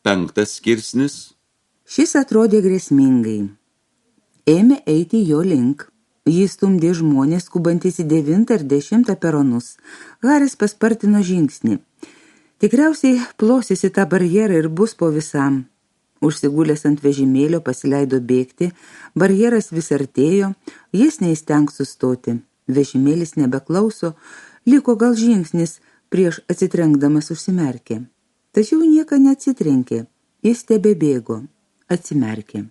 5 skirsnis. Šis atrodė grėsmingai. Ėmė eiti jo link. Jis stumdė žmonės, skubantys į 9 ar 10 peronus. Haris paspartino žingsnį. Tikriausiai plosėsi tą barjerą ir bus po visam. Užsigulęs ant vežimėlio pasileido bėgti, barjeras vis artėjo, jis neįstengs sustoti. Vežimėlis nebeklauso, liko gal žingsnis, prieš atsitrenkdamas užsimerkė. Tačiau nieka neatsitrenkė, jis tebebėgo, atsimerkė.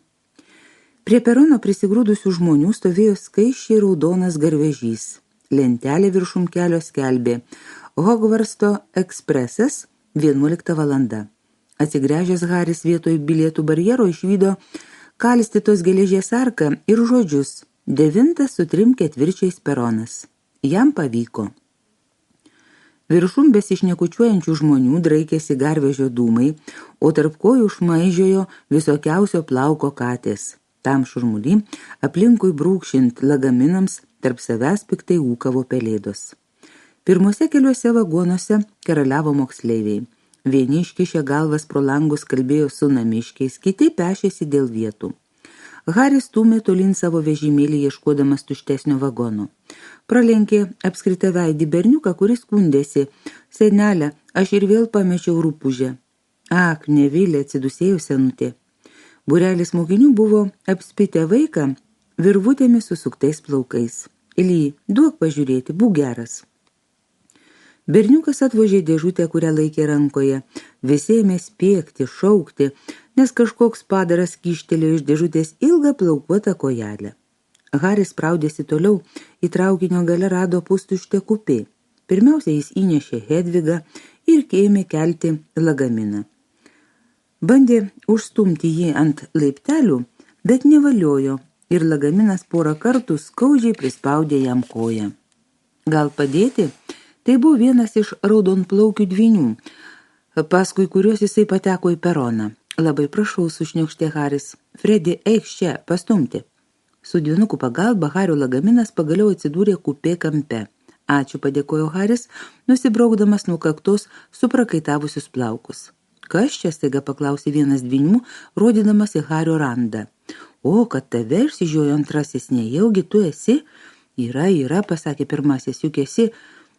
Prie perono prisigrūdusių žmonių stovėjo skaisčiai raudonas garvežys. Lentelė viršum kelio skelbė Hogvarsto ekspresas 11 valanda. Atsigręžęs Haris vietoj bilietų barjero išvydo kalstytos geležies arką ir žodžius 9 su 3/4 peronas. Jam pavyko. Viršum besišnekučiuojančių žmonių draikėsi garvežio dūmai, o tarp kojų šmaižiojo visokiausio plauko katės. Tam šurmuly, aplinkui brūkšint lagaminams, tarp savęs piktai ūkavo pelėdos. Pirmose keliuose vagonuose karaliavo moksleiviai. Vieni iškišę galvas pro langus kalbėjo su namiškiais, kiti pešėsi dėl vietų. Haris stūmė tolin savo vežimėlį ieškodamas tuštesnio vagono. Pralenkė apskritaveidį berniuką, kuris skundėsi: "Senelė, aš ir vėl pamečiau rūpužę." "Ak, nevilė," atsidusėjo senutė. Būrelis mokinių buvo apspitę vaiką virvutėmis susuktais plaukais. "Ily, duok pažiūrėti, būk geras." Berniukas atvožė dėžutę, kurią laikė rankoje. Visi ėmė spiegti, šaukti, nes kažkoks padaras kyštelėjo iš dėžutės ilgą plaukuotą kojelę. Haris spraudėsi toliau, į traukinio gale rado pustuštę kupė. Pirmiausia, jis įnešė Hedvigą ir ėmė kelti lagaminą. Bandė užstumti jį ant laiptelių, bet nevaliojo ir lagaminas porą kartų skaudžiai prispaudė jam koją. "Gal padėti?" Tai buvo vienas iš raudonplaukių dvynių, paskui kuriuos jisai pateko į peroną. "Labai prašau," sušniokštė Haris. "Fredi, eikš čia, pastumti." Su dvynukų pagalba Hario lagaminas pagaliau atsidūrė kupė kampe. "Ačiū," padėkojo Haris, nusibraukdamas nuo kaktos suprakaitavusius plaukus. "Kas čia?" staiga paklausė vienas dvynių, rodydamas į Hario randą. "O, kad tave išsižiojo antrasis, nejaugi tu esi?" Yra, pasakė pirmasis, "juk esi..."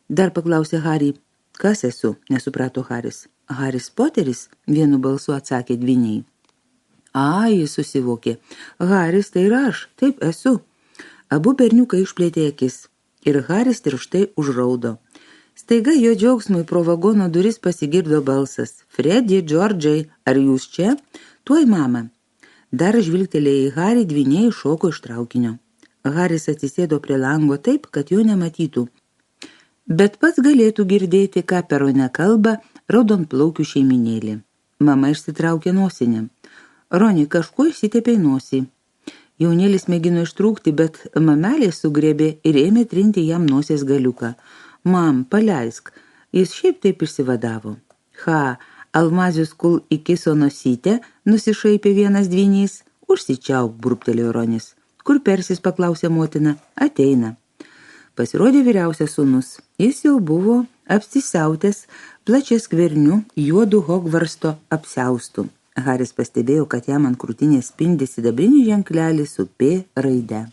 Dar paklausė Harį. "Kas esu?" nesuprato Haris. "Haris Poteris," vienu balsu atsakė dvyniai. Jis susivokė. "Haris, tai ir aš, taip esu." Abu berniukai išplėtė akis ir Haris tirštai užraudo. Staiga jo džiaugsmui pro vagono duris pasigirdo balsas: "Fredi, Džordžai, ar jūs čia?" "Tuoj, mama." Dar žvilgtelėję į Harį, dvyniai šoko iš traukinio. Haris atsisėdo prie lango taip, kad jo nematytų, bet pats galėtų girdėti, ką perone kalba raudonplaukių šeiminėlį. Mama išsitraukė nosinę. "Roni, kažkuo išsitepė nosį." Jaunėlis mėgino ištrūkti, bet mamelė sugriebė ir ėmė trinti jam nosies galiuką. "Mam, paleisk." Jis šiaip taip išsivadavo. Almazius kul įkiso nosytę, nusišaipė vienas dvynys. "Užsičiauk," burbtelėjo Ronis. "Kur Persis?" paklausė motina. "Ateina." Pasirodė vyriausias sūnus. Jis jau buvo apsisiautęs plačias skvernių juodų Hogvarsto apsiaustų. Haris pastebėjo, kad jam ant krūtinės spindi sidabrinį ženklelį su P raide.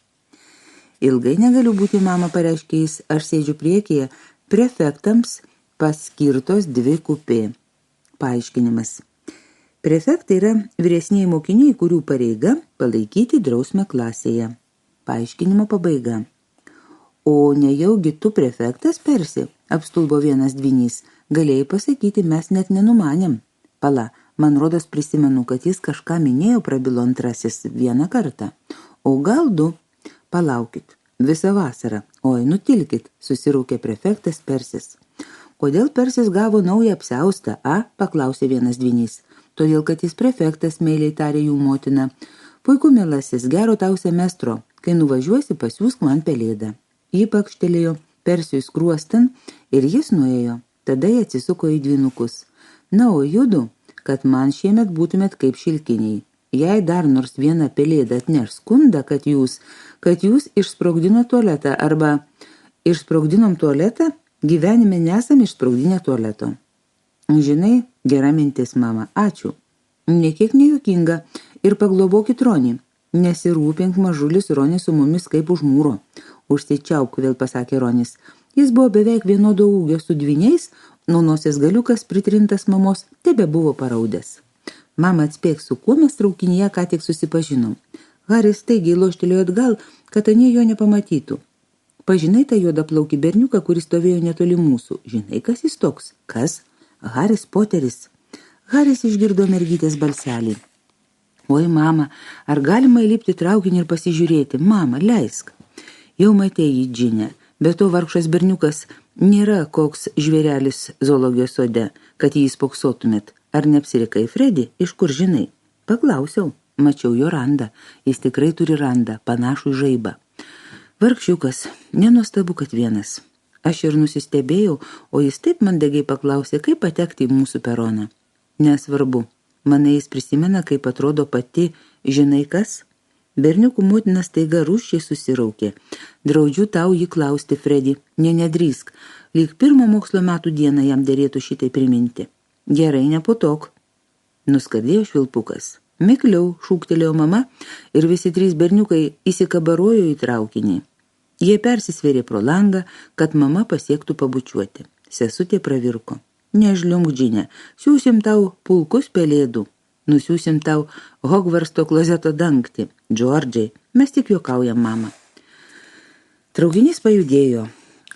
"Ilgai negaliu būti, mama," pareiškė jis, "aš sėdžiu priekyje, prefektams paskirtos 2 kupė." Paaiškinimas. Prefektai yra vyresnieji mokiniai, kurių pareiga palaikyti drausmę klasėje. Paaiškinimo pabaiga. "O nejaugi tu prefektas, Persi?" apstulbo vienas dvynys. "Galėjai pasakyti, mes net nenumanėm." "Pala, man rodos prisimenu, kad jis kažką minėjo," prabilo antrasis, "vieną kartą." "O gal 2? "Palaukit, visą vasarą." "Oi, nutilkit," susiraukė prefektas Persis. "Kodėl Persis gavo naują apsiaustą, paklausė vienas dvynys. "Todėl, kad jis prefektas," meiliai tarė jų motina. "Puiku, mielasis, gero tau semestro. Kai nuvažiuosi, pasiūsk man pelėdą." Ji pakštelėjo Persiui skruostan ir jis nuėjo. Tada jie atsisuko į dvynukus. "Na, o judu, kad man šiemet būtumėt kaip šilkiniai. Jei dar nors vieną pelėdą atneš skundą, kad jūs išsprogdino tualetą arba išsprogdinom tualetą, gyvenime nesam išsprogdinę tualeto." "Žinai, gera mintis, mama, ačiū." Niekiek nejuokinga ir paglobokit Ronį. Nesirūpink, mažulis, Ronis su mumis kaip už mūro. Užsičiauk, vėl pasakė Ronis. Jis buvo beveik vienodo ūgio su dvyniais, nuo nosies galiukas pritrintas mamos tebe buvo paraudęs. Mama, atspėk, su kuo mes traukinyje ką tik susipažinom. Haris staigiai loštelėjo atgal, kad anie jo nepamatytų. Pažinai tą juodaplaukį berniuką, kuris stovėjo netoli mūsų. Žinai, kas jis toks? Kas? Haris Poteris. Haris išgirdo mergytės balselį. Oi, mama, ar galima įlipti traukinį ir pasižiūrėti? Mama, leisk. Jau matei jį, Džinė, bet to vargšas berniukas nėra koks žvėrelis zoologijos sode, kad jį spoksotumėt. Ar neapsirikai Fredi, iš kur žinai? Paklausiau, mačiau jo randą, jis tikrai turi randą, panašų į žaibą. Vargšiukas, nenuostabu, kad vienas. Aš ir nusistebėjau, o jis taip mandagiai paklausė, kaip patekti į mūsų peroną. Nesvarbu, manai jis prisimena, kaip atrodo pati, žinai kas? Berniukų motina staiga rūsčiai susiraukė. Draudžiu tau jį klausti, Fredi, nedrįsk, lyg pirmo mokslo metų dieną jam derėtų šitai priminti. Gerai, nepotok. Nuskardėjo švilpukas. Mikliau, šūktelėjo mama ir visi trys berniukai įsikabarojo į traukinį. Jie persisvėrė pro langą, kad mama pasiektų pabučiuoti. Sesutė pravirko. Nežliumk, Džinė, siūsim tau pulkus pelėdų. Nusiūsim tau Hogvarsto klozeto dangtį. Džordžiai, mes tik juokaujam, mama. Traukinys pajudėjo.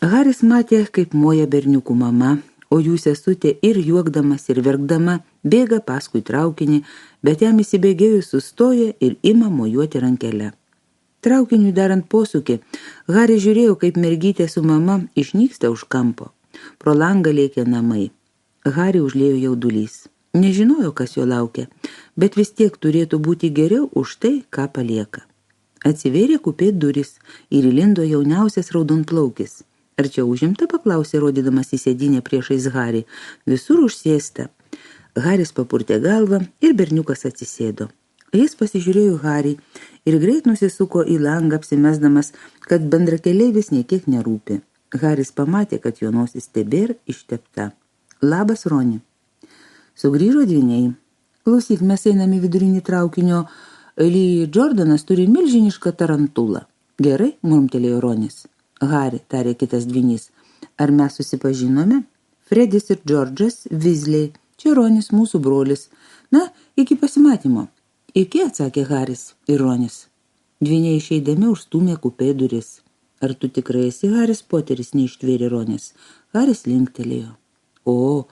Haris matė, kaip moja berniukų mama, o jų sesutė ir juokdamas ir verkdama bėga paskui traukinį, bet jam įsibėgėjus sustoja ir ima mojuoti rankelę. Traukiniui darant posūkį, Haris žiūrėjo, kaip mergytė su mama išnyksta už kampo. Pro langą lėkė namai. Harį užlėjo jaudulys. Nežinojo, kas jo laukia, bet vis tiek turėtų būti geriau už tai, ką palieka. Atsivėrė kupė duris ir įlindo jauniausias raudonplaukis. Ar čia užimta, paklausė, rodydamas į sėdynę priešais Harį. Visur užsėsta. Haris papurtė galvą ir berniukas atsisėdo. Jis pasižiūrėjo Harį ir greit nusisuko į langą, apsimesdamas, kad bendrakeleivis niekiek nerūpi. Haris pamatė, kad jo nosis tebėr ištepta. Labas, Roni. Sugrįžo dvyniai. Klausyk, mes einame vidurinį traukinio. Lee Jordanas turi milžinišką tarantulą. Gerai, murmtelėjo Ronis. Hari, tarė kitas dvynys. Ar mes susipažinome? Fredis ir Džordžas Weasley. Čia Ronis, mūsų brolis. Na, iki pasimatymo. Iki, atsakė Haris ir Ronis. Dvyniai išeidami užstūmė kupė duris. Ar tu tikrai esi Haris Poteris, neištvėrė Ronis? Haris linktelėjo. O,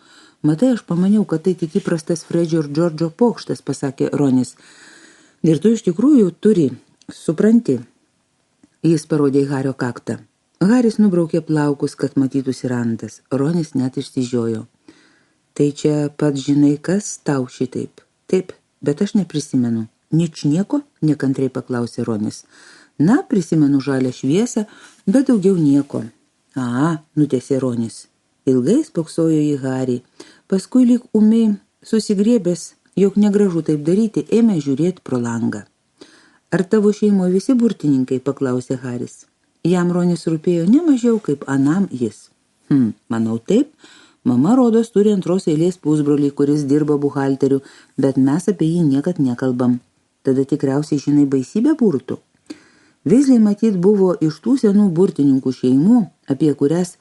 matai, aš pamaniau, kad tai tik įprastas Fredžio ir Džordžo pokštas, pasakė Ronis. Ir tu iš tikrųjų turi, supranti. Jis parodė Hario kaktą. Haris nubraukė plaukus, kad matytųsi randas. Ronis net išsižiojo. Tai čia pats žinai, kas tau šitaip? Taip, bet aš neprisimenu. Ničnieko? Nekantrai paklausė Ronis. Na, prisimenu žalią šviesą, bet daugiau nieko. Nutęsė Ronis. Ilgai spoksojo į Harį. Paskui lyg ūmiai susigriebęs, jog negražu taip daryti, ėmė žiūrėti pro langą. Ar tavo šeimoje visi burtininkai, paklausė Haris. Jam Ronis rūpėjo ne mažiau kaip anam jis. Manau taip, mama rodos turi antros eilės pusbrolį, kuris dirba buhalteriu, bet mes apie jį niekad nekalbam. Tada tikriausiai žinai baisybę burtų. Weasley matyt buvo iš tų senų burtininkų šeimų, apie kurias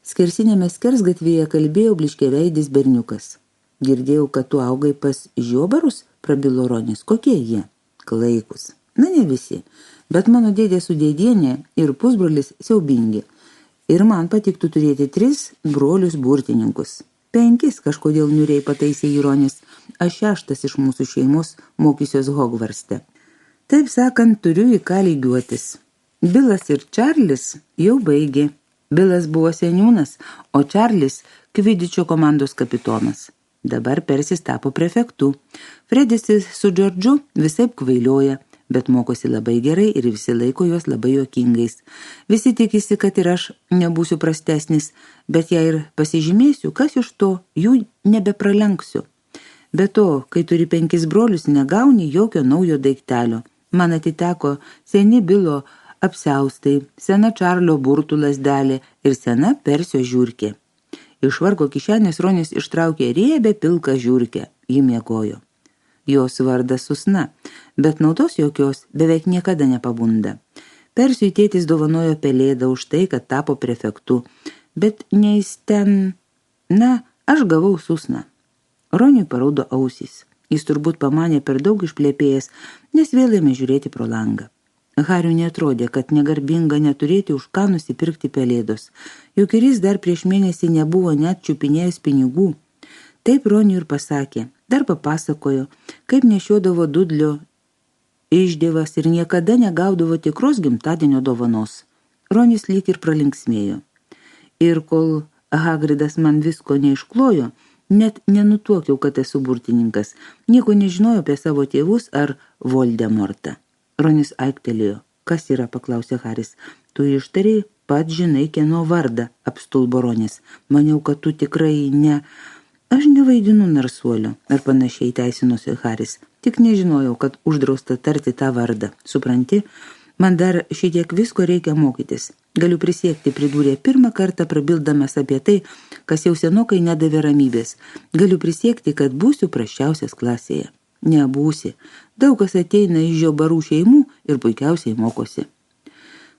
skersinėme skersgatvėje kalbėjo bliškiaveidis berniukas. Girdėjau, kad tu augai pas žiobarus, prabilo Ronis. Kokie jie? Klaikus. Na, ne visi, bet mano dėdė su dėdienė ir pusbrolis siaubingi. Ir man patiktų turėti 3 brolius burtininkus. 5 kažkodėl niuriai pataisė Ronis. Aš 6 iš mūsų šeimos mokysiuos Hogvarste. Taip sakant, turiu į ką lygiuotis. Bilas ir Čarlis jau baigė. Bilas buvo seniūnas, o Čarlis Kvidičio komandos kapitonas. Dabar Persis tapo prefektu. Fredis su Džordžu visaip kvailioja, bet mokosi labai gerai ir visi laiko juos labai juokingais. Visi tikisi, kad ir aš nebūsiu prastesnis, bet jei ir pasižymėsiu, kas iš to, jų nebepralenksiu. Be to, kai turi 5 brolius, negauni jokio naujo daiktelio. Man atiteko seni Bilo apsiaustai, sena Čarlio burtų lasdelė ir sena Persio žiurkė. Iš vargo kišenės Ronis ištraukė riebę pilką žiurkę. Ji miegojo. jos vardas Susna, bet naudos jokios beveik niekada nepabunda. Persiui tėtis dovanojo pelėdą už tai, kad tapo prefektu, bet ne jis ten, aš gavau Susną. Roniui paraudo ausys. Jis turbūt pamanė per daug išplėpėjęs, nes vėl ėmė žiūrėti pro langą. Hariui neatrodė, kad negarbinga neturėti už ką nusipirkti pelėdos, juk ir jis dar prieš mėnesį nebuvo net čiupinėjęs pinigų. Taip Roniui ir pasakė, dar papasakojo, kaip nešiodavo Dudlio išdėvas ir niekada negaudavo tikros gimtadienio dovanos. Ronis lyg ir pralinksmėjo. Ir kol Hagridas man visko neišklojo, net nenutuokiau, kad esu burtininkas, nieko nežinojau apie savo tėvus ar Voldemortą. Ronis aiktelėjo. Kas yra, paklausė Haris. Tu ištariai, pat žinai, kieno vardą, apstulbo Ronis. Maniau, kad tu tikrai ne... Aš nevaidinu narsuolio, ar panašiai teisinosi Haris. Tik nežinojau, kad uždrausta tarti tą vardą. Supranti, man dar šitiek visko reikia mokytis. Galiu prisiekti, pridūrė pirmą kartą prabildamas apie tai, kas jau senokai nedavė ramybės. Galiu prisiekti, kad būsiu prasčiausias klasėje. Nebūsi. Daug kas ateina iš žiobarų šeimų ir puikiausiai mokosi.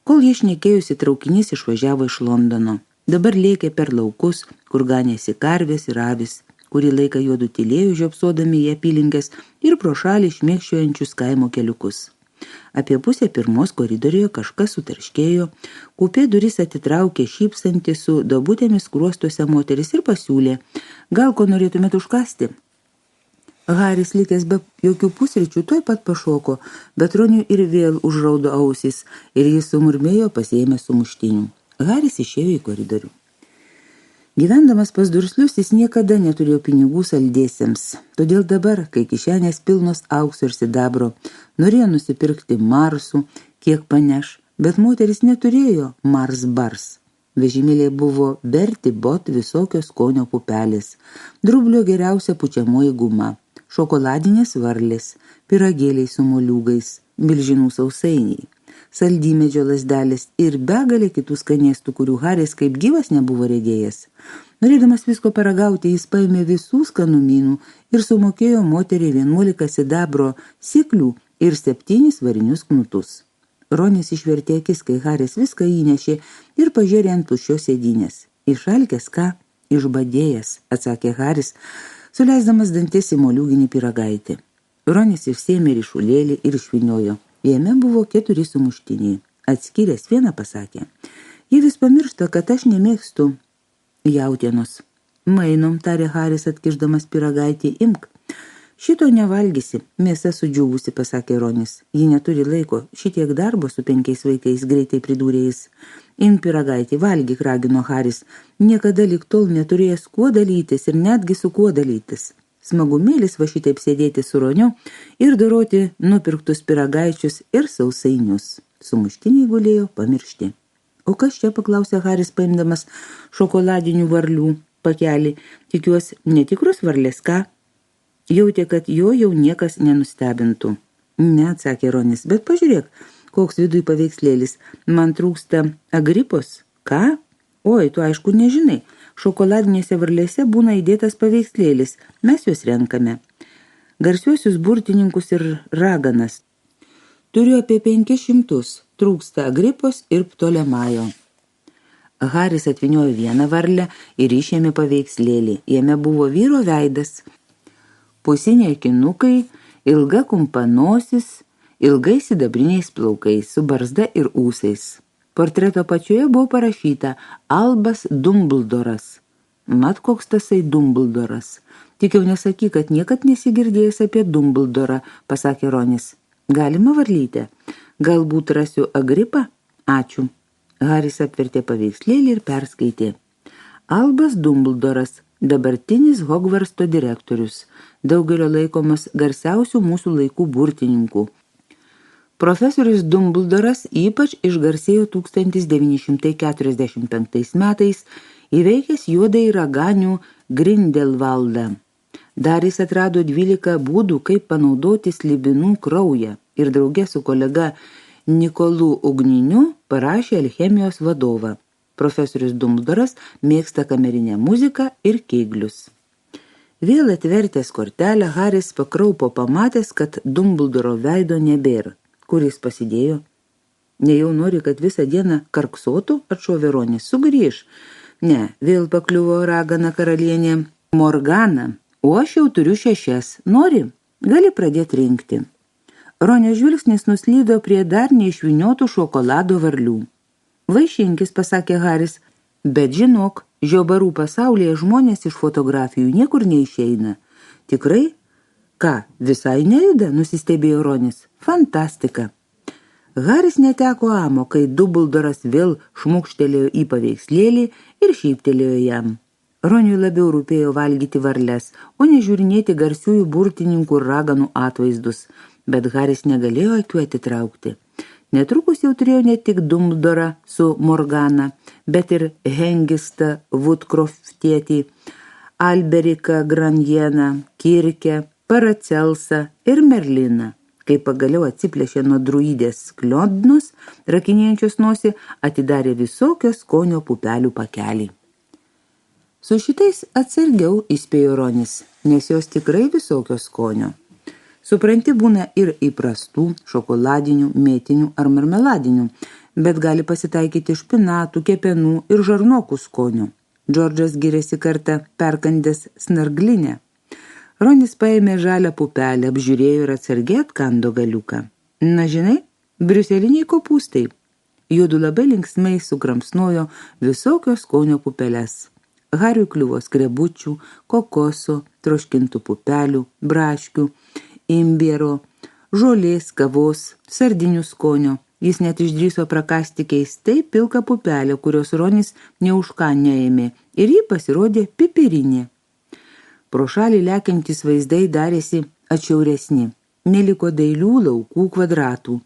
Kol jie šnekėjusi, traukinys išvažiavo iš Londono. Dabar lėkė per laukus, kur ganėsi karvės ir avis. Kurį laiką juodu tylėjo žiopsodami į apylinkes ir pro šalį šmėkščiojančius kaimo keliukus. Apie 2:30 koridoriuje kažkas sutarškėjo, kupė duris atitraukė šypsanti su duobutėmis skruostuose moteris ir pasiūlė, gal ko norėtumėt užkasti? Haris, likęs be jokių pusryčių, tuoj pat pašoko, bet Roniui ir vėl užraudo ausys ir jis sumurmėjo pasiėmęs sumuštinių. Haris išėjo į koridorių. Gyvendamas pas Durslius jis niekada neturėjo pinigų saldėsiams, todėl dabar, kai kišenės pilnos aukso ir sidabro, norėjo nusipirkti marsų, kiek paneš, bet moteris neturėjo Mars bars. Vežimėliai buvo Berti Bot visokios skonio pupelės, drublio geriausia pučiamoji guma, šokoladinės varlės, pyragėliai su moliūgais, milžinų sausainiai, saldymedžio lasdelės ir begalė kitų skanėstų, kurių Haris kaip gyvas nebuvo regėjęs. Norėdamas visko paragauti, jis paėmė visų skanumynų ir sumokėjo moteriai 11 sidabro siklių ir 7 varinius knutus. Ronis išvertė akis, kai Haris viską įnešė ir pažiūrė ant tuščios sėdynės. Išalkęs ką? Išbadėjęs, atsakė Haris, suleisdamas dantis į moliūginį pyragaitį. Ronis išsėmė ryšulėlį ir išviniojo. Jame buvo 4 sumuštiniai. Atskyręs vieną pasakė. Ji vis pamiršta, kad aš nemėgstu jautienos. Mainom, tarė Haris, atkišdamas pyragaitį, imk. Šito nevalgysi, mėsa sudžiūvusi, pasakė Ronis. Ji neturi laiko, šitiek darbo su 5 vaikais, greitai pridūrė jis. Imk pyragaitį, valgyk, ragino Haris. Niekada lig tol neturėjęs kuo dalytis ir netgi su kuo dalytis. Smagumėlis va šitaip sėdėti su Roniu ir doroti nupirktus pyragaičius ir sausainius. Sumuštiniai gulėjo pamiršti. O kas čia, paklausė Haris, paimdamas šokoladinių varlių pakelį. Tikiuosi, netikrus varlės, ką? Jautė, kad jo jau niekas nenustebintų. Ne, atsakė Ronis, bet pažiūrėk, koks viduj paveikslėlis. Man trūksta Agripos. Ką? Oi, tu aišku nežinai. Šokoladinėse varlėse būna įdėtas paveikslėlis. Mes juos renkame. Garsiuosius burtininkus ir raganas. Turiu apie 500. Trūksta Agripos ir Ptolemajo. Haris atviniojo vieną varlę ir išėmė paveikslėlį. Jame buvo vyro veidas. Pusiniai akinukai, ilga kumpanosis, ilgai sidabriniais plaukais, su barzda ir ūsais. Portreto pačioje buvo parašyta Albas Dumbledoras. Mat koks tasai Dumbledoras. Tik jau nesakyk, kad niekad nesigirdėjęs apie Dumbledorą, pasakė Ronis. Galima varlytę? Galbūt rasiu Agripą? Ačiū. Haris apvertė paveikslėlį ir perskaitė. Albas Dumbledoras, dabartinis Hogvarsto direktorius, daugelio laikomas garsiausių mūsų laikų burtininkų. Profesorius Dumbledoras ypač išgarsėjo 1945 metais įveikęs juodąjį raganių Grindelvaldą. Dar jis atrado 12 būdų, kaip panaudoti slibinų kraują ir drauge su kolega Nikolu Ugniniu parašė alchemijos vadovą. Profesorius Dumbledoras mėgsta kamerinę muziką ir keiglius. Vėl atvertęs kortelę, Haris pakraupo pamatęs, kad Dumbledoro veido nebėra. Kur jis pasidėjo? Nejau nori, kad visą dieną karksotų, atšovė Ronis. Sugrįž. Ne, vėl pakliuvo ragana karalienė Morgana, o aš jau turiu 6. Nori? Gali pradėti rinkti. Ronio žvilgsnis nuslydo prie dar neišvyniotų šokolado varlių. Vaišinkis, pasakė Haris, bet žinok, žiobarų pasaulyje žmonės iš fotografijų niekur neišeina. Tikrai? Ką, visai nejuda, nusistebėjo Ronis. Fantastika. Haris neteko amo, kai Dumbledoras vėl šmukštelėjo į paveikslėlį ir šyptelėjo jam. Roniui labiau rūpėjo valgyti varles, o ne žiūrinėti garsiųjų burtininkų ir raganų atvaizdus, bet Haris negalėjo akių atitraukti. Netrukus jau turėjo ne tik Dumbledorą su Morgana, bet ir Hengistą Woodcroftietį, Alberiką Granjeną, Kirkę, Paracelsą ir Merliną. Kai pagaliau atsiplėšė nuo druidės Kliodnus, rakinėjančios nosį, atidarė visokio skonio pupelių pakelį. Su šitais atsargiau, įspėjo Ronis, nes jos tikrai visokio skonio. Supranti, būna ir įprastų, šokoladinių, mėtinių ar marmeladinių, bet gali pasitaikyti špinatų, kepenų ir žarnokų skonių. Džordžas giriasi kartą perkandęs snarglinę. Ronis paėmė žalią pupelę, apžiūrėjo ir atsargiai atkando galiuką. Na žinai, briuseliniai kopūstai. Juodu labai linksmai sukramsnojo visokio skonio pupeles. Hariui kliuvo skrebučių, kokoso, troškintų pupelių, braškių, imbiero, žolės, kavos, sardinių skonio. Jis net išdrįso prakasti keistai pilką pupelę, kurios Ronis ne už ką neėmė, ir jį pasirodė pipirinė. Pro šalį lekiantys vaizdai darėsi atšiauresni. Neliko dailių laukų kvadratų.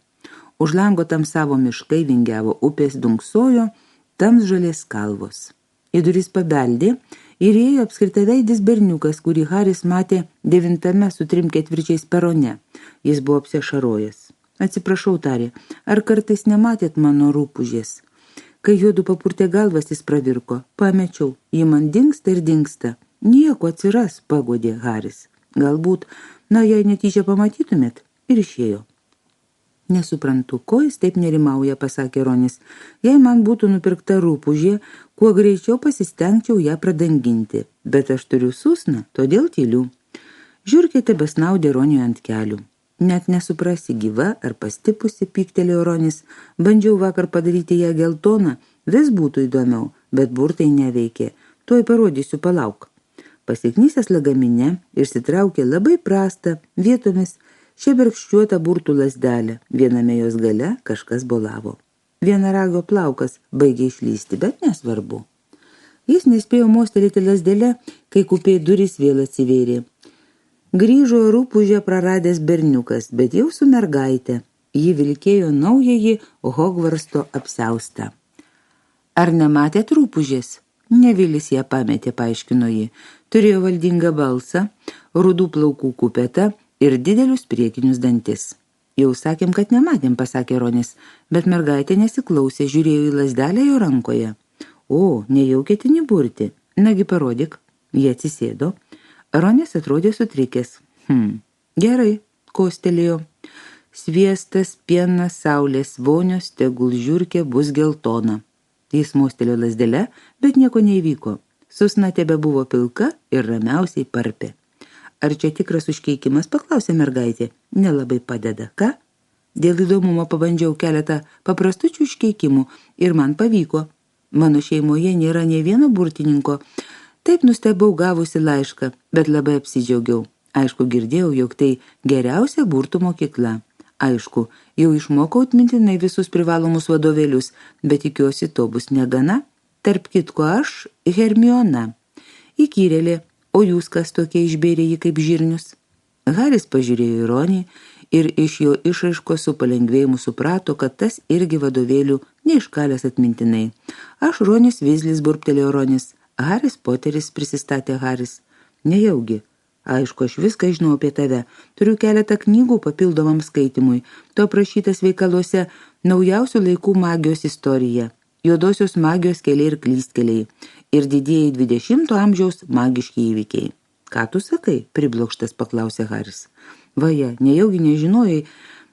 Už lango tamsavo miškai, vingiavo upės, dunksojo tamsžalės kalvos. Į duris pabeldė ir ėjo apskritaveidis berniukas, kurį Haris matė 9 su 3/4 perone. Jis buvo apsiašarojęs. Atsiprašau, tarė, ar kartais nematėt mano rūpužės? Kai juodu papurtė galvas, jis pravirko. Pamečiau, ji man dingsta ir dingsta. Nieko atsiras, pagodė Haris. Galbūt, jei netyčia pamatytumėt, ir išėjo. Nesuprantu, ko jis taip nerimauja, pasakė Ronis. Jei man būtų nupirkta rūpužė, kuo greičiau pasistengčiau ją pradanginti, bet aš turiu susną, todėl tyliu. Žiurkė tebesnaudė Roniui ant kelių. Net nesuprasi, gyva ar pastipusi, pyktelėjo Ronis. Bandžiau vakar padaryti ją geltoną, vis būtų įdomiau, bet burtai neveikė. Tuoj parodysiu, palauk. Pasiknysęs lagamine išsitraukė labai prastą, vietomis šeberkščiuotą burtų lazdelę. Viename jos gale kažkas bolavo. Vienaragio plaukas baigė išlysti, bet nesvarbu. Jis nespėjo mostelėti lazdelę, kai kupiai durys vėl atsivėrė. Grįžo rūpužę praradęs berniukas, bet jau su mergaitė. Ji vilkėjo naująjį Hogvarsto apsiaustą. Ar nematėt rūpužės? Nevilis ją pametė, paaiškino ji. Turėjo valdingą balsą, rudų plaukų kupetą ir didelius priekinius dantis. Jau sakėm, kad nematėm, pasakė Ronis, bet mergaitė nesiklausė, žiūrėjo į lazdelę jo rankoje. O, nejau ketini burti. Nagi parodyk. Jie atsisėdo. Ronis atrodė sutrikęs. Gerai, kostelėjo. Sviestas, pienas, saulės vonios, tegul žiurkė bus geltona. Jis mostelėjo lazdelę, bet nieko neįvyko. Susna tebe buvo pilka ir ramiausiai parpė. Ar čia tikras užkeikimas, paklausė mergaitė. Nelabai padeda, ką? Dėl įdomumo pabandžiau keletą paprastučių užkeikimų ir man pavyko. Mano šeimoje nėra nė vieno burtininko. Taip nustebau gavusi laišką, bet labai apsidžiaugiau. Aišku, girdėjau, jog tai geriausia burtų mokykla. Aišku, jau išmokau atmintinai visus privalomus vadovėlius, bet tikiuosi, to bus negana. Tarp kitko aš Hermiona. Įkyrėlė, o jūs kas tokie išbėrė jį kaip žirnius? Haris pažiūrėjo į Ronį ir iš jo išraiškos su palengvėjimu suprato, kad tas irgi vadovėlių neiškalęs atmintinai. Aš Ronis Weasleys, burbtelėjo Ronis. Haris Poteris, prisistatė Haris. Nejaugi. Aišku, aš viską žinau apie tave. Turiu keletą knygų papildomam skaitimui. To aprašytas veikaluose naujausių laikų magijos istorija. Juodosios magijos keliai ir klystkeliai. Ir didieji 20 amžiaus magiški įvykiai. Ką tu sakai? Priblokštas paklausė Haris. Vaja, nejaugi nežinojai,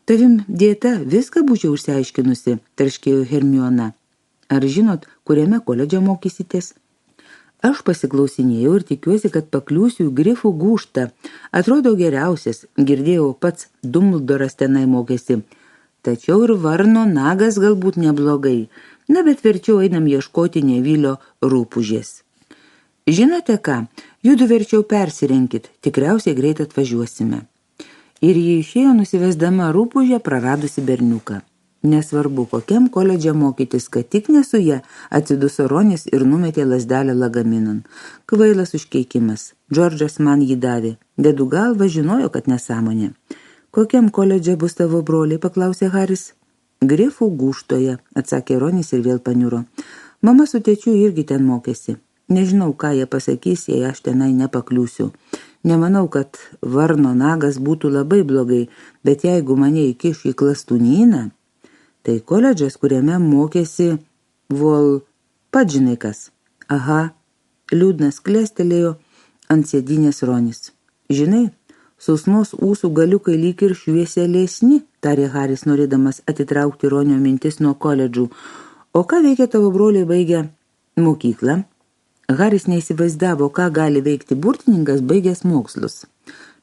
tavim dėta viską būčiau užsiaiškinusi, tarškėjo Hermiona. Ar žinot, kuriame koledže mokysitės? Aš pasiklausinėjau ir tikiuosi, kad pakliūsiu į grifų gūžtą. Atrodo geriausias, girdėjau, pats Dumbledoras tenai mokėsi. Tačiau ir varno nagas galbūt neblogai. Na, bet verčiau einam ieškoti Nevilio rūpužės. Žinote ką, judu verčiau persirenkit, tikriausiai greit atvažiuosime. Ir ji išėjo nusivesdama rūpužę praradusi berniuką. Nesvarbu, kokiam koledže mokytis, kad tik ne su ja, atsiduso Ronis ir numetė lazdelę lagaminan. Kvailas užkeikimas. Džordžas man jį davė. Dedu galvą, žinojo, kad nesąmonė. Kokiam koledže bus tavo broliai, paklausė Haris. Grifų gūžtoje, atsakė Ronis ir vėl paniuro. Mama su tėčiu irgi ten mokėsi. Nežinau, ką jie pasakys, jei aš tenai nepakliūsiu. Nemanau, kad varno nagas būtų labai blogai, bet jeigu mane įkiš į klastūnyną, tai koledžas, kuriame mokėsi pats žinai kas. Aha, liūdnas klestelėjo ant sėdynės Ronis. Žinai, sausnos ūsų galiukai lyg ir švieselėsni, tarė Haris, norėdamas atitraukti Ronio mintis nuo koledžų. O ką veikia tavo broliai baigę mokyklą? Haris neįsivaizdavo, ką gali veikti burtininkas baigęs mokslus.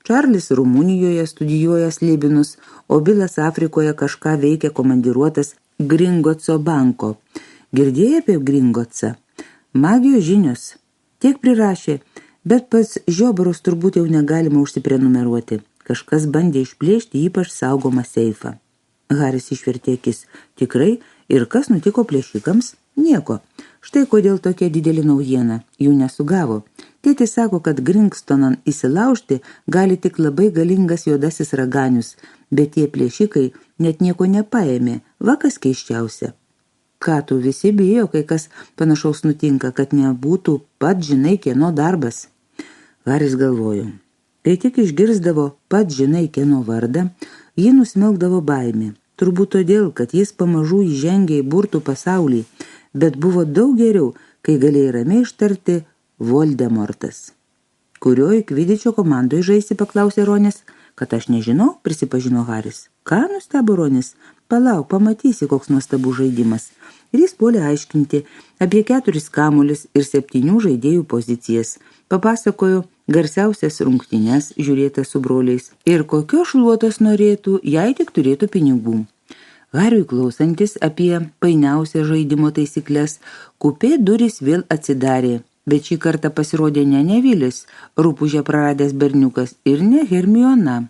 Čarlis Rumunijoje studijuoja slibinus, o Bilas Afrikoje kažką veikia komandiruotas Gringotso banko. Girdėjai apie Gringotsą? Magijos žinios. Tiek prirašė, bet pas žiobarus turbūt jau negalima užsiprenumeruoti. Kažkas bandė išplėšti ypač saugomą seifą. Haris išvertė akis. Tikrai? Ir kas nutiko plėšikams? Nieko. Štai kodėl tokia didelė naujiena. Jų nesugavo. Tėtis sako, kad Gringstonan įsilaužti gali tik labai galingas juodasis raganius, bet tie plėšikai net nieko nepaėmė, vakas keiščiausia. Ką tu visi bijo, kai kas panašaus nutinka, kad nebūtų pat žinai kieno darbas? Haris galvojo. Kai tik išgirsdavo pat žinai kieno vardą, jį nusmelkdavo baimė. Turbūt todėl, kad jis pamažu įžengė į burtų pasaulį, bet buvo daug geriau, kai galėjai ramiai ištarti Voldemortas. Kurioj kvidičio komandoje žaisi, paklausė Ronis. Kad aš nežinau, prisipažino Haris. Ką, nustebo Ronis? Palauk, pamatysi, koks nuostabus žaidimas. Ir jis puolė aiškinti apie 4 kamuolius ir 7 žaidėjų pozicijas. Papasakojo garsiausias rungtynes žiūrėtas su broliais ir kokios šluotos norėtų, jei tik turėtų pinigų. Hariui klausantis apie painiausią žaidimo taisyklės, kupė durys vėl atsidarė, bet šį kartą pasirodė ne Nevilis, rūpužę praradęs berniukas, ir ne Hermiona.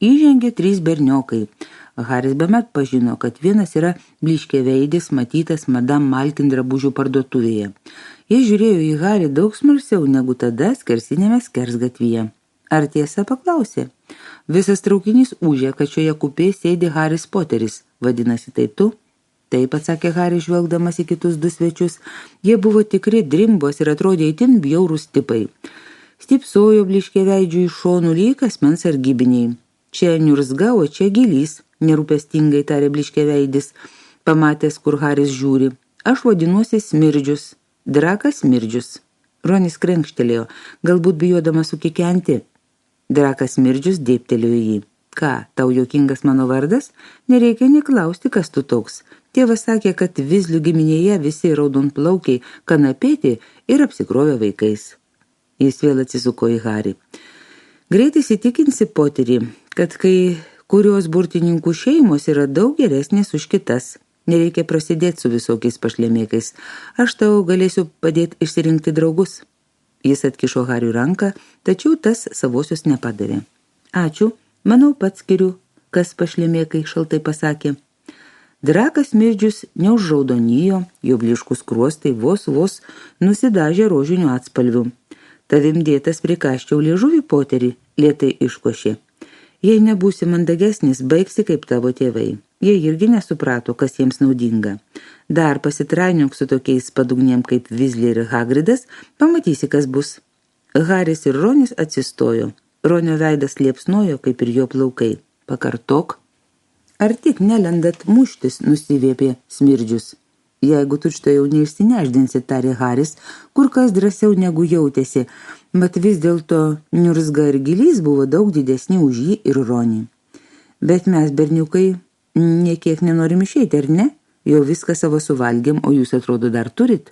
Įžengė 3 berniokai. Haris bemet pažino, kad vienas yra blyškiaveidis matytas Madame Malkin drabužių parduotuvėje. Jis žiūrėjo į Harį daug smalsiau negu tada skersinėme skersgatvyje. Ar tiesa, paklausė? Visas traukinys ūžė, kad šioje kupėje sėdi Haris Poteris. Vadinasi, tai tu? Taip, atsakė Haris, žvelgdamas į kitus 2 svečius. Jie buvo tikri drimbos ir atrodė itin bjaurūs tipai. Stypsojo blyškiaveidžių iš šonų lyg asmens sargybiniai. Čia niurzga, o čia gilys, nerūpestingai tarė blyškiaveidis, pamatęs, kur Haris žiūri. Aš vadinuosi Smirdžius, Drakas Smirdžius. Ronis krenkštelėjo, galbūt bijodamas sukikenti. Drakas Smirdžius dėbtelėjo jį. Ką, tau juokingas mano vardas? Nereikia neklausti, kas tu toks. Tėvas sakė, kad Vizlių giminėje visi raudonplaukiai kanapėti ir apsikrovė vaikais. Jis vėl atsisuko į Harį. Greit įsitikinsi, Poterį, kad kai kurios burtininkų šeimos yra daug geresnės už kitas. Nereikia prasidėti su visokiais pašlemėkais. Aš tau galėsiu padėti išsirinkti draugus. Jis atkišo Hariui ranką, tačiau tas savosios nepadavė. Ačiū, manau pats skiriu, kas pašlemėkai, šaltai pasakė. Drakas Smirdžius neužraudonijo, jo blyškus skruostai vos nusidažė rožinių atspalvių. Tavim dėtas prikaščiau liežuvį, Poterį, lėtai iškošė. Jei nebūsi mandagesnis, baigsi kaip tavo tėvai. Jie irgi nesuprato, kas jiems naudinga. Dar pasitrainiok su tokiais padugniem kaip Vizlį ir Hagridas, pamatysi, kas bus. Haris ir Ronis atsistojo. Ronio veidas liepsnojo, kaip ir jo plaukai. Pakartok. Ar tik nelendat muštis, nusivėpė Smirdžius. Jeigu tučto jau neišsineždinsi, tarė Haris, kur kas drąsiau negu jautėsi. Bet vis dėlto Niurzga ir Gilys buvo daug didesni už jį ir Ronį. Bet mes, berniukai, niekiek nenorim išeiti, ar ne? Jau viską savo suvalgėm, o jūs atrodo dar turit?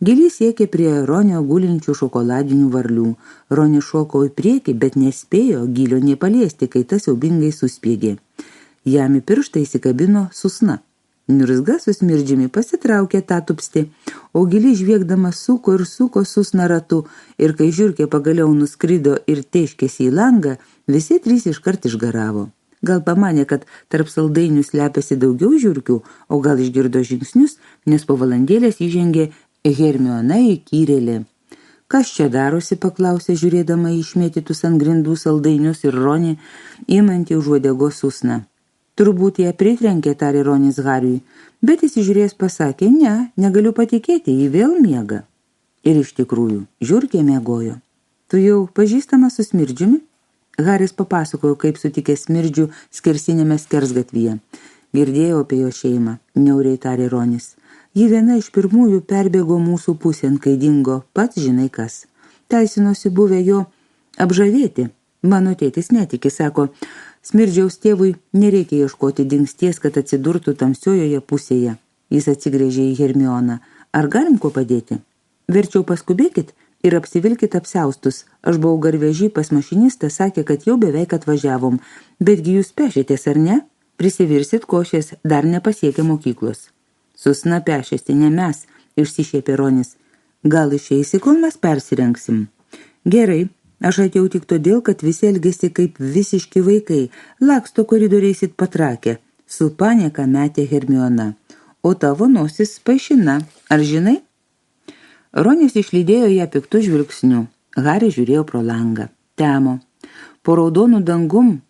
Gilys siekė prie Ronio gulinčių šokoladinių varlių. Ronį šoko į priekį, bet nespėjo Gilio nepaliesti, kai tas siaubingai suspiegė. Jam į pirštą įsikabino susna. Niurzga su Smirdžiumi pasitraukė tą tupstį, o Gilys žviegdamas suko ir suko susna ratu, ir kai žiurkė pagaliau nuskrido ir teškėsi į langą, visi trys iškart išgaravo. Gal pamanė, kad tarp saldainių slepiasi daugiau žiurkių, o gal išgirdo žingsnius, nes po valandėlės įžengė Hermiona įkyrėlė. Kas čia darosi, paklausė, žiūrėdama į išmėtytus ant grindų saldainius ir Ronį, imantį už uodegos susną. Turbūt ją pritrenkė, tarė Ronis Hariui, bet įsižiūrėjęs pasakė, negaliu patikėti, ji vėl miega. Ir iš tikrųjų, žiurkė miegojo. Tu jau pažįstamas su Smirdžiumi? Haris papasakojo, kaip sutikė Smirdžių skersinėme skersgatvyje. Girdėjau apie jo šeimą, niauriai tarė Ronis. Ji viena iš pirmųjų perbėgo mūsų pusėn, kai dingo, pats žinai kas. Teisinosi buvę jo apžavėti. Mano tėtis netiki, sako, Smirdžiaus tėvui nereikia ieškoti dingsties, kad atsidurtų tamsiojoje pusėje. Jis atsigręžė į Hermioną. Ar galim kuo padėti? Verčiau paskubėkit ir apsivilkit apsiaustus. Aš buvau garvežį pas mašinistą, sakė, kad jau beveik atvažiavom. Betgi jūs pešėtės, ar ne? Prisivirsit košės, dar nepasiekė mokyklos. Susna pešėsi, ne mes, išsišiepė Ronis. Gal išeisi, kol mes persirengsim? Gerai, aš atėjau tik todėl, kad visi elgėsi kaip visiški vaikai, laksto koridoriais it patrakę. Su panieka metė Hermiona. O tavo nosis paišina, ar žinai? Ronis išlydėjo ją piktų žvilgsnių. Haris žiūrėjo pro langą. Temo. Po raudonų dangum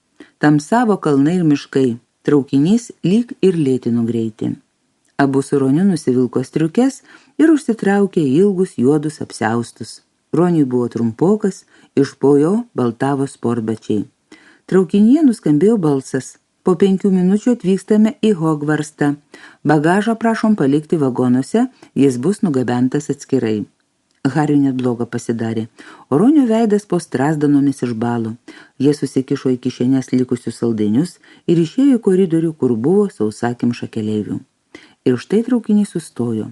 tamsavo kalnai ir miškai. Traukinys lyg ir lėtino greitį. Abu su Roniu nusivilko striukes ir užsitraukė ilgus juodus apsiaustus. Roniui buvo trumpokas, iš po jo baltavo sportbačiai. Traukinyje nuskambėjo balsas. Po 5 minučių atvykstame į Hogvarstą. Bagažą prašom palikti vagonuose, jis bus nugabentas atskirai. Hariui net bloga pasidarė. O Ronio veidas po strazdanomis išbalo. Jie susikišo į kišenės likusius saldainius ir išėjo į koridorių, kur buvo sausakimša keleivių. Ir štai traukinys sustojo.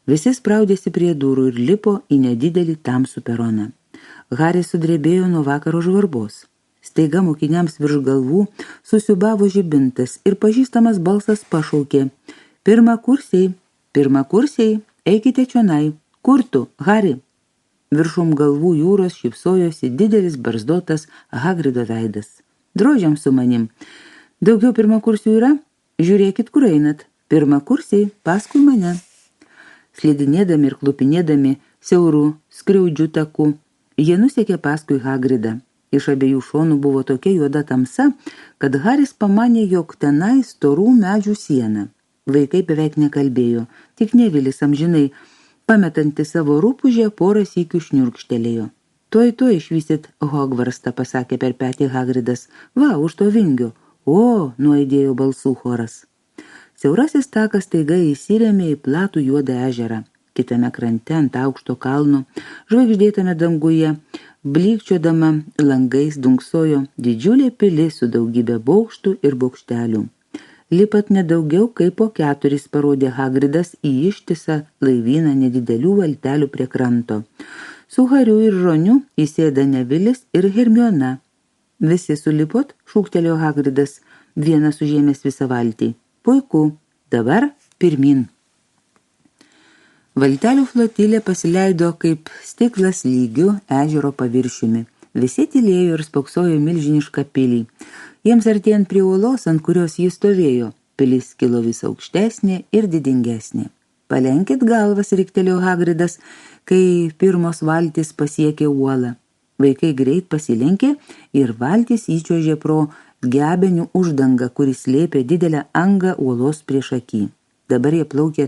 Visi spraudėsi prie durų ir lipo į nedidelį tamsų peroną. Haris sudrebėjo nuo vakaro žvarbos. Staiga mokiniams virš galvų susiubavo žibintas ir pažįstamas balsas pašaukė. Pirmakursiai, eikite čionai. Kur tu, Hari? Viršum galvų jūros šypsojosi didelis barzdotas Hagrido veidas. Drožiam su manim. Daugiau pirmakursių yra? Žiūrėkit, kur einat. Pirmakursiai, paskui mane. Slidinėdami ir klupinėdami siaurų skriaudžių takų, jie nusekė paskui Hagridą. Iš abiejų šonų buvo tokia juoda tamsa, kad Haris pamanė, jog tenai storų medžių siena. Vaikai beveik nekalbėjo, tik Nevilis amžinai, pametanti savo rūpužę, porą sykių šniurkštelėjo. Tuoj išvysit Hogvarstą, pasakė per petį Hagridas. Va, už to vingio. O, nuaidėjo balsų choras. Siaurasis takas staiga įsirėmė į platų juodą ežerą. Kitame krante ant aukšto kalno, žvaigždėtame danguje, blykčiodama langais dunksojo didžiulė pilis su daugybė bokštų ir bokštelių. Lipat nedaugiau kaip po 4, parodė Hagridas į ištisą laivyną nedidelių valtelių prie kranto. Su Hariu ir Roniu įsėda Nevilis ir Hermiona. Visi sulipot, šūktelėjo Hagridas, vienas užėmęs visą valtį. Puiku, dabar pirmin. Valtelių flotilė pasileido kaip stiklas lygiu ežero paviršiumi. Visi tylėjo ir spoksojo milžinišką pilį. Jiems artėjant prie uolos, ant kurios jis stovėjo, pilis kilo vis aukštesnė ir didingesnė. Palenkit galvas, riktelėjo Hagridas, kai pirmos valtys pasiekė uolą. Vaikai greit pasilenkė ir valtys įčiuožė pro gebenių uždangą, kuris slėpė didelę angą uolos priešakį. Dabar jie plaukė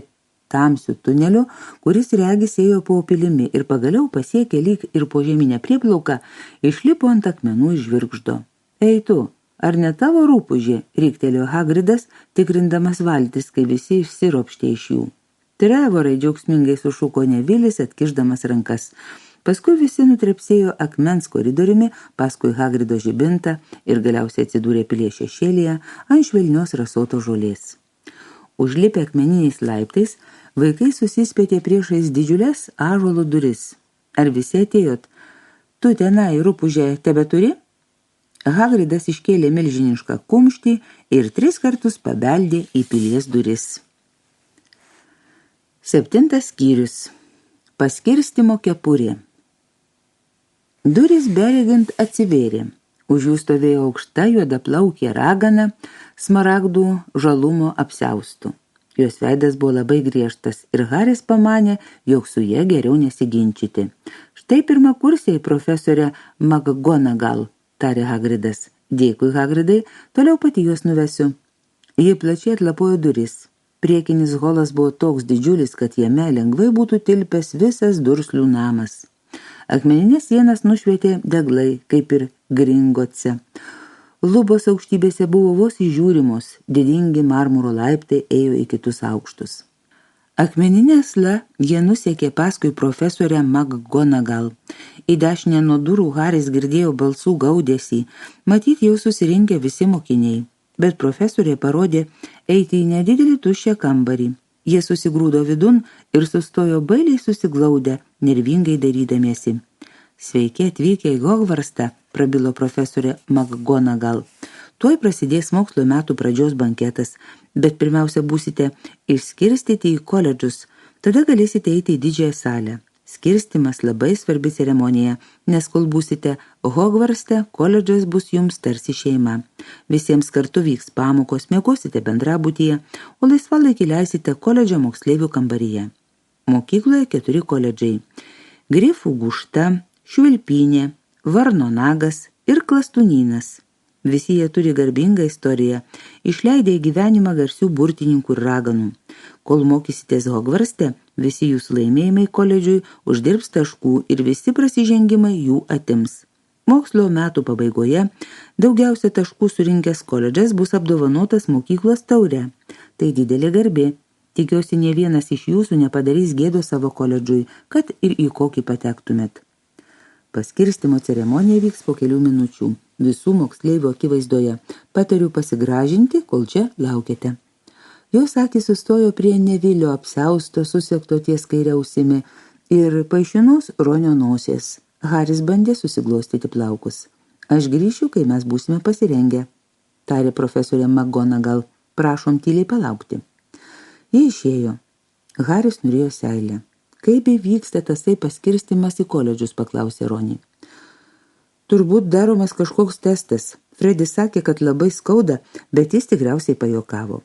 tamsių tunelių, kuris regis ėjo po pilimi ir pagaliau pasiekė lyg ir po žeminę prieplauką, išlipo ant akmenų iš žvirgždo. Ei tu, ar ne tavo rūpužė, riktelėjo Hagridas, tikrindamas valtis, kai visi išsiropštė iš jų. Trevorai, džiaugsmingai sušuko Nevilis, atkišdamas rankas. Paskui visi nutrepsėjo akmens koridoriumi, paskui Hagrido žibintą ir galiausiai atsidūrė pilies šešėlyje ant švelnios rasoto žolės. Užlipę akmeniniais laiptais, vaikai susispėtė priešais didžiulės ąžuolo duris. Ar visi atėjot? Tu tenai rupūžę tebeturi? Hagridas iškėlė milžinišką kumštį ir 3 kartus pabeldė į pilies duris. 7 skyrius. Paskirstymo kepurė. Durys beregint atsivėrė. Už jų stovėjo aukšta juodaplaukė ragana, smaragdų žalumo apsiaustų. Jos veidas buvo labai griežtas ir Haris pamanė, jog su ja geriau nesiginčyti. Štai pirmakursiai profesorė McGonagall, tarė Hagridas. Dėkui, Hagridai, toliau pati juos nuvesiu. Ji plačiai atlapojo duris. Priekinis holas buvo toks didžiulis, kad jame lengvai būtų tilpęs visas Durslių namas. Akmeninės sienas nušvietė deglai, kaip ir Gringotse. Lubos aukštybėse buvo vos įžiūrimos, didingi marmuro laiptai ėjo į kitus aukštus. Akmeninė asla jie nusekė paskui profesorę McGonagall. Į dešinę nuo durų Haris girdėjo balsų gaudesį, matyt jau susirinkę visi mokiniai. Bet profesorė parodė eiti į nedidelį tuščią kambarį. Jie susigrūdo vidun ir sustojo bailiai susiglaudę, nervingai darydamiesi. Sveiki atvykę į Hogvarstą, prabilo profesorė McGonagall. Tuoj prasidės mokslo metų pradžios banketas, bet pirmiausia būsite išskirstyti į koledžus, tada galėsite eiti į didžiąją salę. Skirstimas labai svarbi ceremonija, nes kol būsite Hogvarste, koledžas bus jums tarsi šeima. Visiems kartu vyks pamokos, miegosite bendrabutyje, o laisvalaikį leisite koledžo moksleivių kambaryje. Mokykloje 4 koledžai. Grifų gūžta, Švilpynė, Varno nagas ir Klastūnynas. Visi jie turi garbingą istoriją, išleidę į gyvenimą garsių burtininkų ir raganų. Kol mokysitės Hogvarste, visi jūsų laimėjimai koledžiui uždirbs taškų ir visi prasižengimai jų atims. Mokslo metų pabaigoje daugiausia taškų surinkęs koledžas bus apdovanotas mokyklos taure. Tai didelė garbė. Tikiuosi, nė vienas iš jūsų nepadarys gėdos savo koledžui, kad ir į kokį patektumėt. Paskirstymo ceremonija vyks po kelių minučių. Visų moksleivių akivaizdoje. Patariu pasigražinti, kol čia laukiate. Jos akys sustojo prie Nevilio apsiausto, susekto ties kaire ausimi ir paišinos Ronio nosies. Haris bandė susiglostyti plaukus. Aš grįšiu, kai mes būsime pasirengę, tarė profesorė McGonagall. Prašom tyliai palaukti. Jie išėjo. Haris norėjo seilę. Kaip vyksta tasai paskirstimas į koledžus, paklausė Ronį. Turbūt daromas kažkoks testas. Fredis sakė, kad labai skauda, bet jis tikriausiai pajokavo.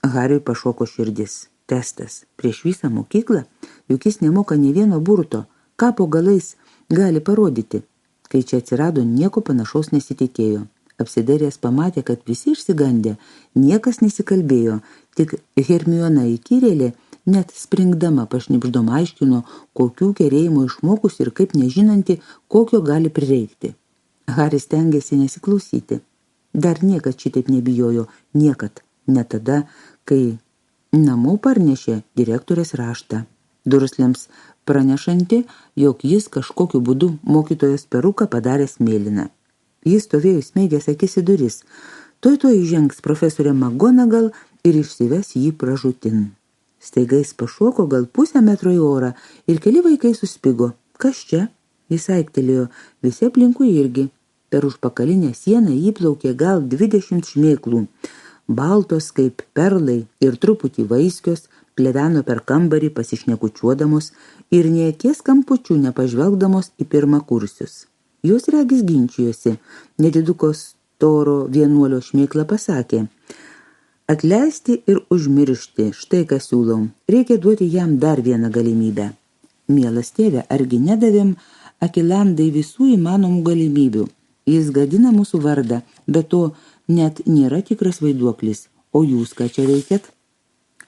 Hariui pašoko širdis. Testas. Prieš visą mokyklą, juk jis nemoka nė vieno burto. Ką po galais gali parodyti? Kai čia atsirado, nieko panašaus nesitikėjo. Apsidairęs pamatė, kad visi išsigandė. Niekas nesikalbėjo, tik Hermiona įkyrėlė, net springdama pašnibždom aiškino, kokių kerėjimų išmokus ir kaip nežinanti, kokio gali prireikti. Haris stengėsi nesiklausyti. Dar niekad šitaip nebijojo, niekad, ne tada, kai namo parnešė direktorės raštą. Dursliams pranešanti, jog jis kažkokiu būdu mokytojos peruką padaręs mėlyną. Jis stovėjo įsmeigęs akis į duris. Tuoj įžengs profesorė McGonagall ir išsives jį pražutin. Staiga jis pašoko gal 0,5 metro į orą ir keli vaikai suspigo. Kas čia? Jis aiktelėjo, visi aplinkui irgi. Per užpakalinę sieną įplaukė gal 20 šmėklų. Baltos kaip perlai ir truputį vaiskios, pleveno per kambarį pasišnekučiuodamos ir nė akies kampučių nepažvelgdamos į pirmakursius. Jos regis ginčijosi. Nedidukos storo vienuolio šmėkla pasakė: atleisti ir užmiršti, štai ką siūlau. Reikia duoti jam dar vieną galimybę. Mielas tėve, argi nedavėm Akilandai visų įmanomų galimybių. Jis gadina mūsų vardą, bet to net nėra tikras vaiduoklis. O jūs ką čia veikiat?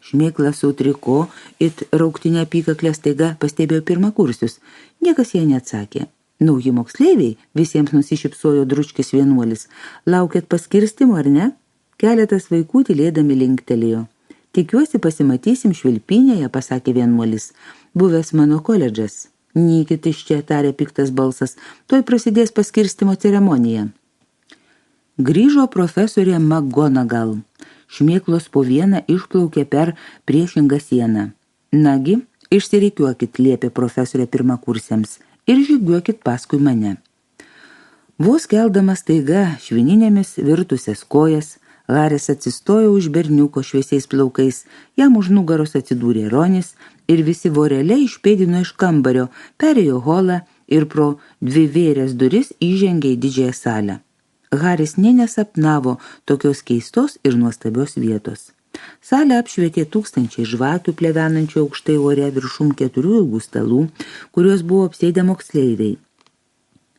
Šmėkla sutriko, it rauktinė apykaklė staiga pastebėjo pirmakursius. Niekas jai neatsakė. Nauji moksleiviai, visiems nusišypsojo dručkis vienuolis. Laukėt paskirstimo, ar ne? Keletas vaikų tylėdami linktelėjo. Tikiuosi pasimatysim Švilpynėje, pasakė vienuolis. Buvęs mano koledžas. Nykit iš čia, tarė piktas balsas, tuoj prasidės paskirstimo ceremonija. Grįžo profesorė McGonagall. Šmėklos po vieną išplaukė per priešingą sieną. Nagi, išsirikiuokit, liepė profesorė pirmakursiams, ir žygiuokit paskui mane. Vos keldamas staiga švininėmis virtusias kojas, Haris atsistojo už berniuko šviesiais plaukais, jam už nugaros atsidūrė Ronis ir visi voreliai išpėdino iš kambario, perėjo holą ir pro 2 vėrės duris įžengė į didžiąją salę. Haris nė nesapnavo tokios keistos ir nuostabios vietos. Salę apšvietė tūkstančiai žvakių plevenančių aukštai ore viršum 4 ilgų stalų, kuriuos buvo apsėdę moksleiviai.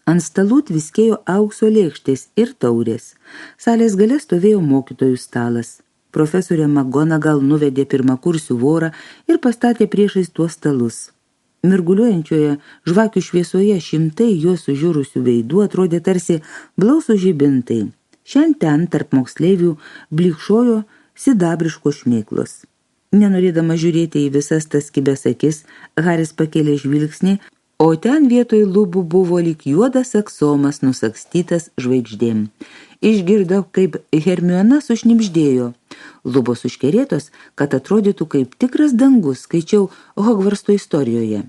Ant stalų tviskėjo aukso lėkštės ir taurės. Salės gale stovėjo mokytojų stalas. Profesorė McGonagall nuvedė pirmakursių vorą ir pastatė priešais tuos stalus. Mirguliuojančioje žvakių šviesoje šimtai juos sužiūrusių veidų atrodė tarsi blausų žibintai. Šiandien tarp moksleivių blikšojo sidabriškos šmėklos. Nenorėdama žiūrėti į visas tas kibės akis, Haris pakėlė žvilgsnį, o ten vietoj lubų buvo lyg juodas aksomas nusakstytas žvaigždėm. Išgirdau, kaip Hermiona sušnibždėjo. Lubos užkerėtos, kad atrodytų kaip tikras dangus, skaičiau Hogvarsto istorijoje.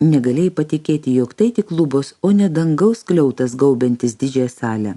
Negalėjai patikėti, jog tai tik lubos, o ne dangaus skliautas gaubiantis didžiąją salę.